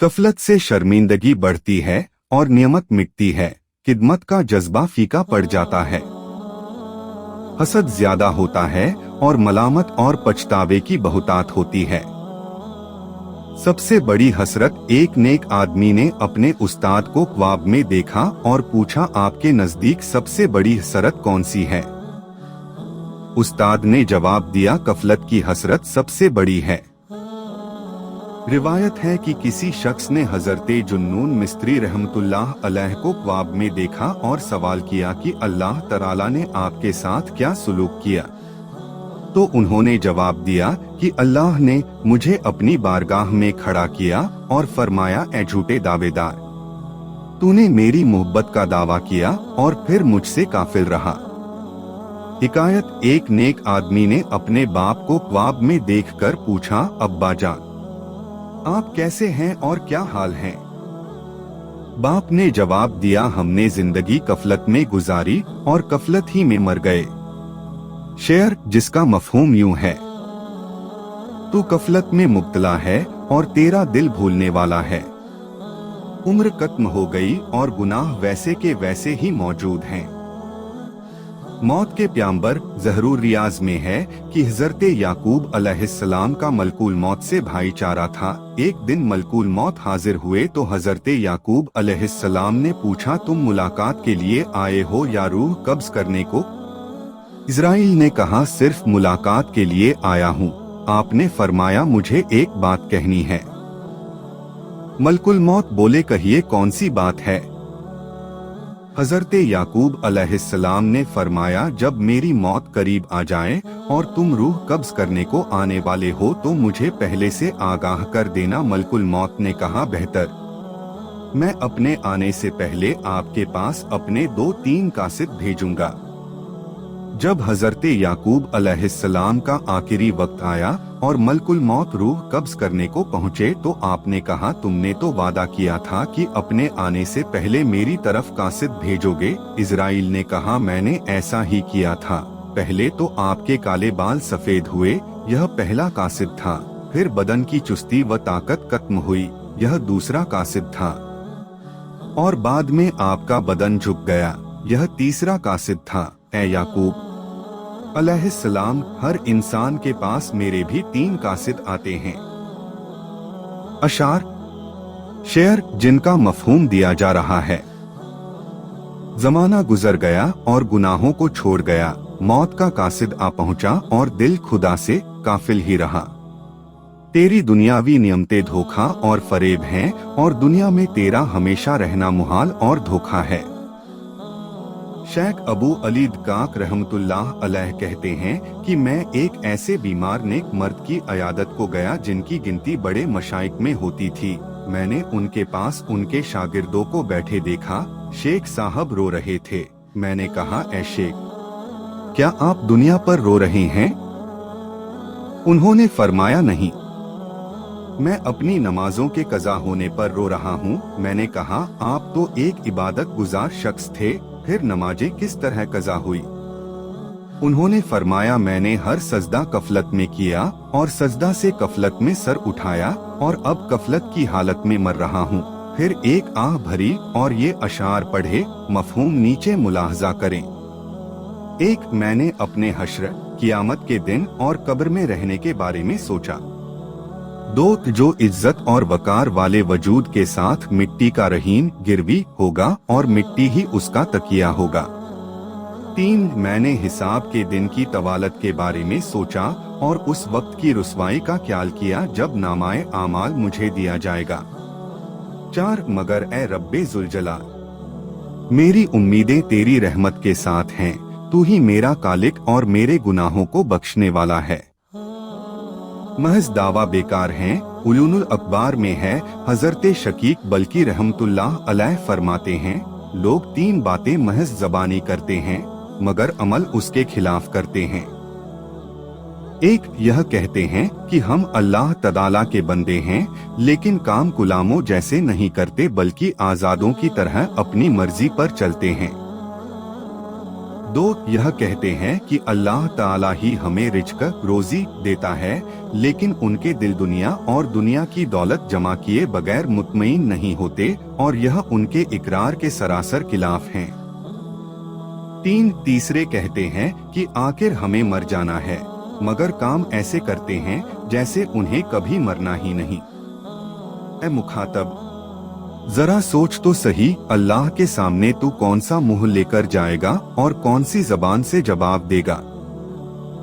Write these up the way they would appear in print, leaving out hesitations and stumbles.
गफलत से शर्मिंदगी बढ़ती है और नियमत मिटती है, खिदमत का जज्बा फीका पड़ जाता है। हसद ज्यादा होता है और मलामत और पछतावे की बहुतात होती है। सबसे बड़ी हसरत एक नेक आदमी ने अपने उस्ताद को ख्वाब में देखा और पूछा, आपके नजदीक सबसे बड़ी हसरत कौन सी है? उस्ताद ने जवाब दिया, गफलत की हसरत सबसे बड़ी है। रिवायत है कि किसी शख्स ने हजरते जुन्नून मिस्त्री रहमतुल्लाह अलैह को ख्वाब में देखा और सवाल किया कि अल्लाह तआला ने आपके साथ क्या सुलूक किया? तो उन्होंने जवाब दिया कि अल्लाह ने मुझे अपनी बारगाह में खड़ा किया और फरमाया, ऐ झूठे दावेदार, तूने मेरी मोहब्बत का दावा किया और फिर मुझसे काफिल रहा। हिकायत, एक नेक आदमी ने अपने बाप को ख्वाब में देखकर पूछा, अब्बा जान, आप कैसे हैं और क्या हाल है? बाप ने जवाब दिया, हमने जिंदगी गफलत में गुजारी और गफलत ही में मर गए। शेर, जिसका मफहूम यूं है, तू गफलत में मुब्तला है और तेरा दिल भूलने वाला है। उम्र खत्म हो गई और गुनाह वैसे के वैसे ही मौजूद हैं। मौत के प्यांबर ज़हरुर रियाज में है कि हज़रते याकूब अलैहिस्सलाम का मलकुल मौत से भाईचारा था। एक दिन मलकुल मौत हाजिर हुए तो हज़रते याकूब अलैहिस्सलाम ने पूछा, तुम मुलाकात के लिए आए हो या रूह कब्ज करने को? इज़राइल ने कहा, सिर्फ मुलाकात के लिए आया हूँ। आपने फरमाया, मुझे एक बात कहनी है। मलकुल मौत बोले, कहिए कौन सी बात है? हज़रते याकूब अलैहिस्सलाम ने फरमाया, जब मेरी मौत करीब आ जाए और तुम रूह कब्ज करने को आने वाले हो तो मुझे पहले से आगाह कर देना। मलकुल मौत ने कहा, बेहतर, मैं अपने आने से पहले आपके पास अपने 2-3 कासिद भेजूंगा। जब हज़रते याकूब अलैहिस्सलाम का आखिरी वक्त आया और मलकुल मौत रूह कब्ज करने को पहुँचे तो आपने कहा, तुमने तो वादा किया था कि अपने आने से पहले मेरी तरफ कासिद भेजोगे। इज़राइल ने कहा, मैंने ऐसा ही किया था। पहले तो आपके काले बाल सफेद हुए, यह पहला कासिद था। फिर बदन की चुस्ती व ताकत खत्म हुई, यह दूसरा कासिद था। और बाद में आपका बदन झुक गया, यह तीसरा कासिद था। ऐ याकूब अलैहिस्सलाम, हर इंसान के पास मेरे भी 3 कासिद आते हैं। अशार, शेर, जिनका मफहूम दिया जा रहा है, जमाना गुजर गया और गुनाहों को छोड़ गया, मौत का कासिद आ पहुंचा और दिल खुदा से काफिल ही रहा। तेरी दुनियावी नियमतें धोखा और फरेब हैं और दुनिया में तेरा हमेशा रहना मुहाल और धोखा है। शेख अबू अली दकाक रहमतुल्लाह अलैह कहते हैं कि मैं एक ऐसे बीमार नेक मर्द की अयादत को गया जिनकी गिनती बड़े मशाइक में होती थी। मैंने उनके पास उनके शागिर्दों को बैठे देखा। शेख साहब रो रहे थे। मैंने कहा, ऐ शेख, क्या आप दुनिया पर रो रहे हैं? उन्होंने फरमाया, नहीं, मैं अपनी नमाजों के कज़ा होने पर रो रहा हूँ। मैंने कहा, आप तो एक इबादत गुजार शख्स थे, फिर नमाजें किस तरह कज़ा हुई? उन्होंने फरमाया, मैंने हर सजदा गफलत में किया और सजदा से गफलत में सर उठाया और अब गफलत की हालत में मर रहा हूँ। फिर एक आह भरी और ये अशार पढ़े, मफहूम नीचे मुलाहजा करें। एक, मैंने अपने हश्र, कियामत के दिन और कब्र में रहने के बारे में सोचा। 2, जो इज्जत और वकार वाले वजूद के साथ मिट्टी का रहीन गिरवी होगा और मिट्टी ही उसका तकिया होगा। 3, मैंने हिसाब के दिन की तवालत के बारे में सोचा और उस वक्त की रुसवाई का ख्याल किया जब नामाए आमाल मुझे दिया जाएगा। 4, मगर ए रब्बे जुलजलाल, मेरी उम्मीदें तेरी रहमत के साथ हैं। तू ही मेरा कालिक और मेरे गुनाहों को बख्शने वाला है। महज दावा बेकार हैं। उलूनुल अखबार में है, हजरते शकीक बल्कि रहमतुल्लाह अलैह फरमाते हैं, लोग 3 बातें महज ज़बानी करते हैं मगर अमल उसके खिलाफ करते हैं। 1, यह कहते हैं कि हम अल्लाह तआला के बंदे हैं लेकिन काम गुलामों जैसे नहीं करते बल्कि आजादों की तरह अपनी मर्जी पर चलते हैं। दो, यह कहते हैं कि अल्लाह ताला ही हमें रिज़्क़ रोजी देता है, लेकिन उनके दिल दुनिया और दुनिया की दौलत जमा किए बगैर मुतमईन नहीं होते और यह उनके इकरार के सरासर खिलाफ हैं। तीन, तीसरे कहते हैं कि आखिर हमें मर जाना है, मगर काम ऐसे करते हैं जैसे उन्हें कभी मरना ही नहीं। ऐ मुखातब, जरा सोच तो सही, अल्लाह के सामने तू कौन सा मुंह लेकर जाएगा और कौन सी जबान से जवाब देगा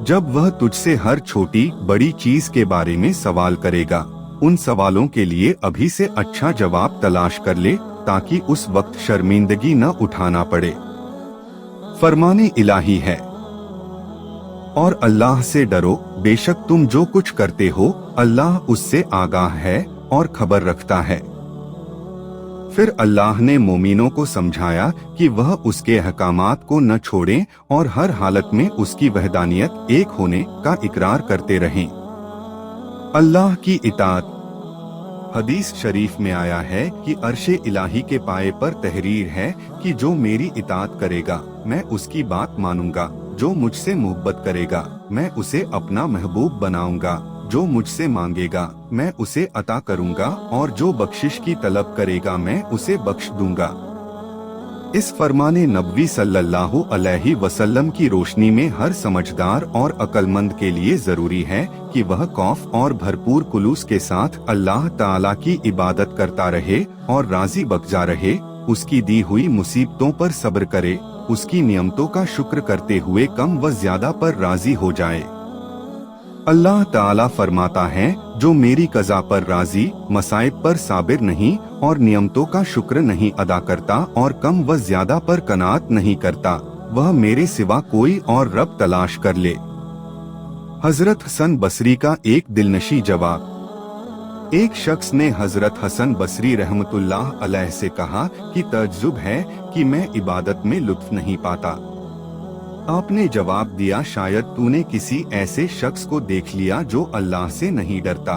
जब वह तुझसे हर छोटी बड़ी चीज के बारे में सवाल करेगा। उन सवालों के लिए अभी से अच्छा जवाब तलाश कर ले ताकि उस वक्त शर्मिंदगी न उठाना पड़े। फरमाने इलाही है। और अल्लाह से डरो, बेशक तुम जो कुछ करते हो अल्लाह उससे आगाह है और खबर रखता है। फिर अल्लाह ने मोमिनों को समझाया कि वह उसके अहकामात को न छोड़ें और हर हालत में उसकी वहदानियत एक होने का इकरार करते रहें। अल्लाह की इताअत। हदीस शरीफ में आया है कि अर्शे इलाही के पाए पर तहरीर है कि जो मेरी इताअत करेगा मैं उसकी बात मानूंगा, जो मुझसे मोहब्बत करेगा मैं उसे अपना महबूब बनाऊंगा, जो मुझसे मांगेगा मैं उसे अता करूंगा और जो बख्शिश की तलब करेगा मैं उसे बख्श दूंगा। इस फरमाने नबवी सल्लल्लाहु अलैहि वसल्लम की रोशनी में हर समझदार और अक्लमंद के लिए जरूरी है कि वह खौफ और भरपूर खुलूस के साथ अल्लाह ताला की इबादत करता रहे और राजी बख्जा रहे, उसकी दी हुई मुसीबतों पर सब्र करे, उसकी नियमतों का शुक्र करते हुए कम व ज्यादा पर राजी हो जाए। अल्लाह ताला फरमाता है, जो मेरी कज़ा पर राजी, मसाइब पर साबिर नहीं और नियमतों का शुक्र नहीं अदा करता और कम व ज्यादा पर कनात नहीं करता, वह मेरे सिवा कोई और रब तलाश कर ले। हजरत हसन बसरी का एक दिलनशी जवाब। एक शख्स ने हजरत हसन बसरी रहमतुल्लाह अलैह से कहा कि तअज्जुब है कि मैं इबादत में लुत्फ नहीं पाता। आपने जवाब दिया, शायद तूने किसी ऐसे शख्स को देख लिया जो अल्लाह से नहीं डरता।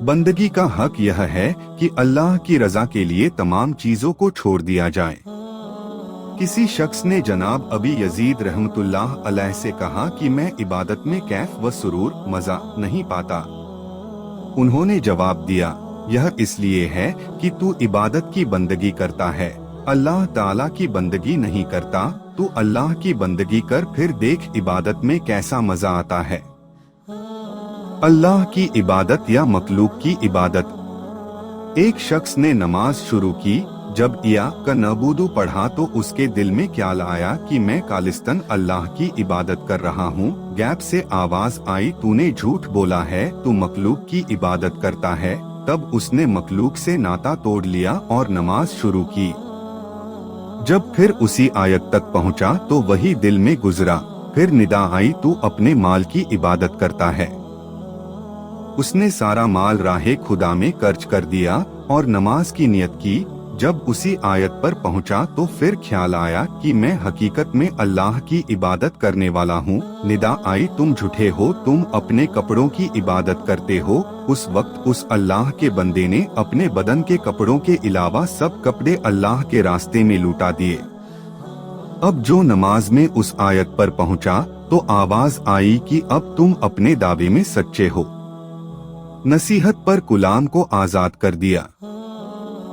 बंदगी का हक यह है कि अल्लाह की रजा के लिए तमाम चीजों को छोड़ दिया जाए। किसी शख्स ने जनाब अबी यजीद रहमतुल्लाह अलैह से कहा कि मैं इबादत में कैफ व सुरूर मजा नहीं पाता। उन्होंने जवाब दिया, यह इसलिए है कि तू इबादत की बंदगी करता है, अल्लाह ताला की बंदगी नहीं करता। तू अल्लाह की बंदगी कर, फिर देख इबादत में कैसा मजा आता है। अल्लाह की इबादत या मखलूक की इबादत। एक शख्स ने नमाज शुरू की, जब इया का नबूदू पढ़ा तो उसके दिल में ख्याल आया कि मैं खालिस्तन अल्लाह की इबादत कर रहा हूँ। गैप से आवाज आई, तूने झूठ बोला है, तू मखलूक की इबादत करता है। तब उसने मखलूक से नाता तोड़ लिया और नमाज शुरू की। जब फिर उसी आयत तक पहुंचा तो वही दिल में गुजरा। फिर निदा आई, तू अपने माल की इबादत करता है। उसने सारा माल राहे खुदा में खर्च कर दिया और नमाज की नियत की। जब उसी आयत पर पहुंचा तो फिर ख्याल आया कि मैं हकीकत में अल्लाह की इबादत करने वाला हूँ। निदा आई, तुम झूठे हो, तुम अपने कपड़ों की इबादत करते हो। उस वक्त उस अल्लाह के बंदे ने अपने बदन के कपड़ों के अलावा सब कपड़े अल्लाह के रास्ते में लूटा दिए। अब जो नमाज में उस आयत पर पहुंचा तो आवाज आई कि अब तुम अपने दावे में सच्चे हो। नसीहत पर गुलाम को आजाद कर दिया।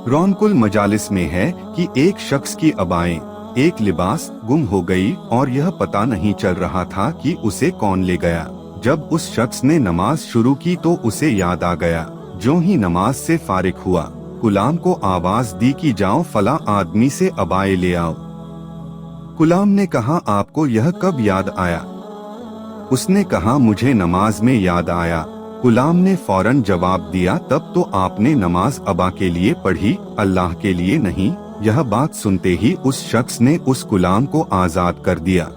रौनकुल मजालिस में है कि एक शख्स की अबाएं, एक लिबास गुम हो गई और यह पता नहीं चल रहा था कि उसे कौन ले गया। जब उस शख्स ने नमाज शुरू की तो उसे याद आ गया। जो ही नमाज से फारिग हुआ, गुलाम को आवाज दी कि जाओ फला आदमी से अबाएं ले आओ। गुलाम ने कहा, आपको यह कब याद आया? उसने कहा, मुझे नमाज में याद आया। गुलाम ने फौरन जवाब दिया, तब तो आपने नमाज अबा के लिए पढ़ी, अल्लाह के लिए नहीं। यह बात सुनते ही उस शख्स ने उस गुलाम को आजाद कर दिया।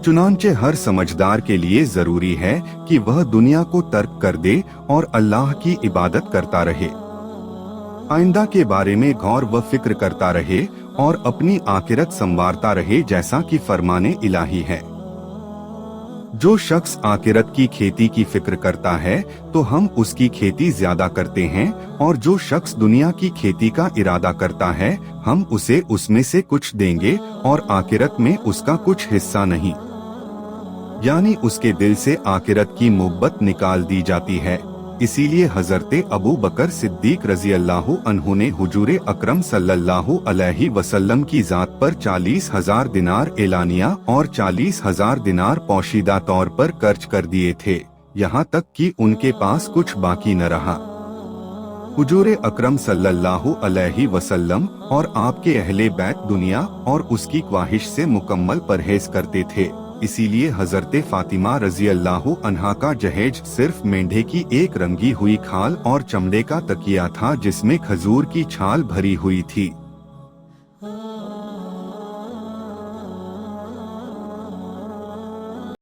चुनांचे हर समझदार के लिए जरूरी है कि वह दुनिया को तर्क कर दे और अल्लाह की इबादत करता रहे, आइंदा के बारे में गौर व फिक्र करता रहे और अपनी आखिरत संवारता रहे, जैसा कि फरमाने इलाही है। जो शख्स आखिरत की खेती की फिक्र करता है तो हम उसकी खेती ज्यादा करते हैं, और जो शख्स दुनिया की खेती का इरादा करता है हम उसे उसमें से कुछ देंगे और आखिरत में उसका कुछ हिस्सा नहीं। यानी उसके दिल से आखिरत की मोहब्बत निकाल दी जाती है। इसीलिए हजरते अबू बकर सिद्दीक रजी अल्लाहु अन्हु ने हुजूरे अकरम सल्लल्लाहु अलैहि वसल्लम की जात पर 40,000 दिनार एलानिया और 40,000 दिनार पोशीदा तौर पर खर्च कर दिए थे, यहाँ तक कि उनके पास कुछ बाकी न रहा। हुजूरे अकरम सल्लल्लाहु अलैहि वसल्लम और आपके अहले बैत दुनिया और उसकी ख्वाहिश से मुकम्मल परहेज करते थे। इसीलिए हजरते फातिमा रजी अल्लाहु अन्हा का जहेज सिर्फ मेंढे की एक रंगी हुई खाल और चमड़े का तकिया था जिसमें खजूर की छाल भरी हुई थी।